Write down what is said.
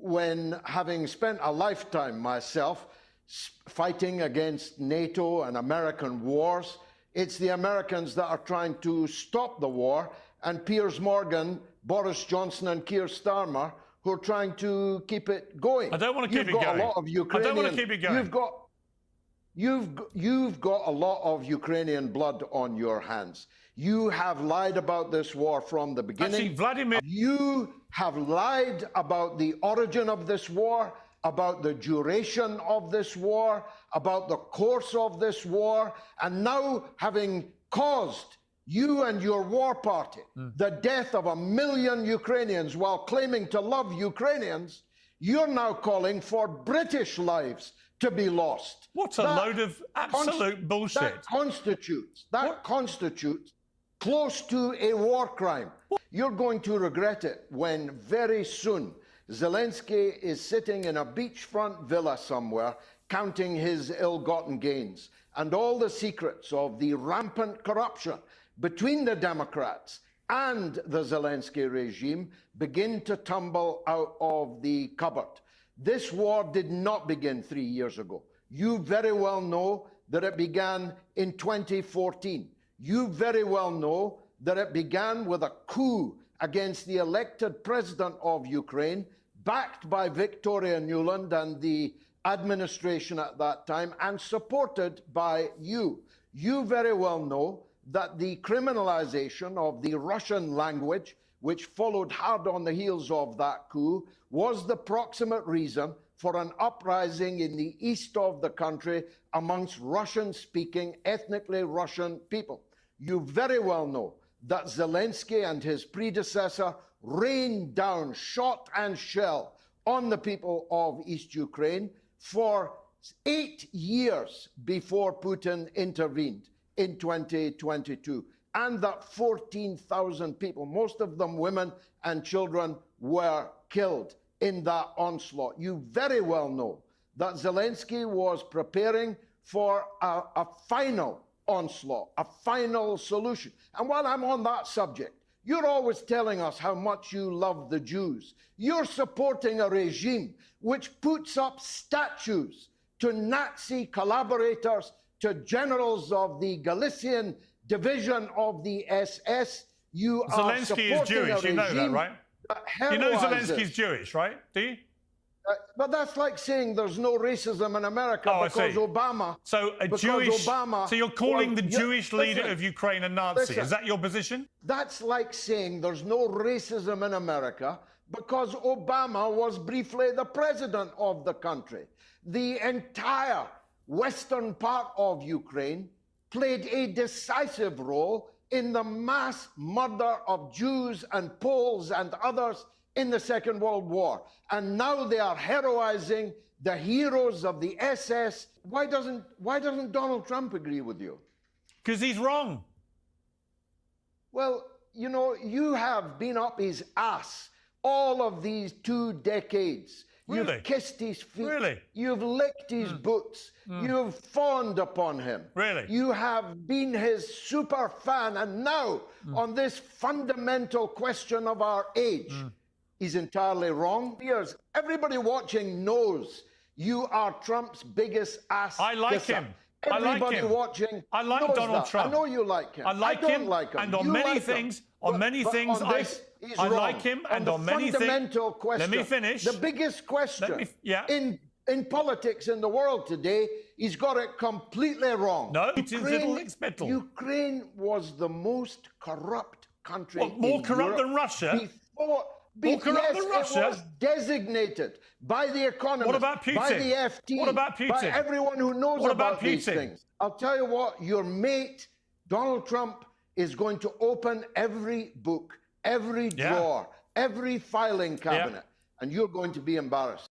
when, having spent a lifetime myself fighting against NATO and American wars, it's the Americans that are trying to stop the war, and Piers Morgan, Boris Johnson and Keir Starmer who are trying to keep it going. I don't want to keep it going. A lot of Ukrainian, I don't want to keep it going. You've got a lot of Ukrainian blood on your hands. You have lied about this war from the beginning. Actually, Vladimir... You have lied about the origin of this war, about the duration of this war, about the course of this war, and now having caused you and your war party the death of 1 million Ukrainians while claiming to love Ukrainians, you're now calling for British lives to be lost. What a load of absolute bullshit. That constitutes close to a war crime. You're going to regret it when very soon Zelensky is sitting in a beachfront villa somewhere counting his ill-gotten gains, and all the secrets of the rampant corruption between the Democrats and the Zelensky regime begin to tumble out of the cupboard. This war did not begin 3 years ago. You very well know that it began in 2014. You very well know that it began with a coup against the elected president of Ukraine, backed by Victoria Nuland and the administration at that time, and supported by you. You very well know that the criminalization of the Russian language, which followed hard on the heels of that coup, was the proximate reason for an uprising in the east of the country amongst Russian-speaking, ethnically Russian people. You very well know that Zelensky and his predecessor rained down shot and shell on the people of East Ukraine for 8 years before Putin intervened in 2022, and that 14,000 people, most of them women and children, were killed in that onslaught. You very well know that Zelensky was preparing for a final onslaught, a final solution. And while I'm on that subject, you're always telling us how much you love the Jews. You're supporting a regime which puts up statues to Nazi collaborators, to generals of the Galician division of the SS. You are supporting Zelensky is Jewish, you know that, right? You know Zelensky's Jewish, right? Do you? But that's like saying there's no racism in America because Obama... So you're calling the Jewish leader of Ukraine a Nazi. Is that your position? That's like saying there's no racism in America because Obama was briefly the president of the country. The entire western part of Ukraine played a decisive role in the mass murder of Jews and Poles and others in the Second World War. And now they are heroizing the heroes of the SS. Why doesn't Donald Trump agree with you? Because he's wrong. Well, you know, you have been up his ass all of these 2 decades. Really? You've kissed his feet. Really? You've licked his boots. You've fawned upon him. Really? You have been his super fan. And now, on this fundamental question of our age, he's entirely wrong. Everybody watching knows you are Trump's biggest ass. I like him. Everybody watching I like Donald Trump. I know you like him. I like I him. don't like him. And on many things, I like him. And on many things, fundamental question. Let me finish. The biggest question in politics in the world today, he's got it completely wrong. No, it is little expected. Ukraine was the most corrupt country. What, more corrupt than Russia? More corrupt than Russia? It was designated by the Economist, what about Putin? By the FT, what about Putin? by everyone who knows about these things. I'll tell you what, your mate, Donald Trump, is going to open every book, every drawer, every filing cabinet, and you're going to be embarrassed.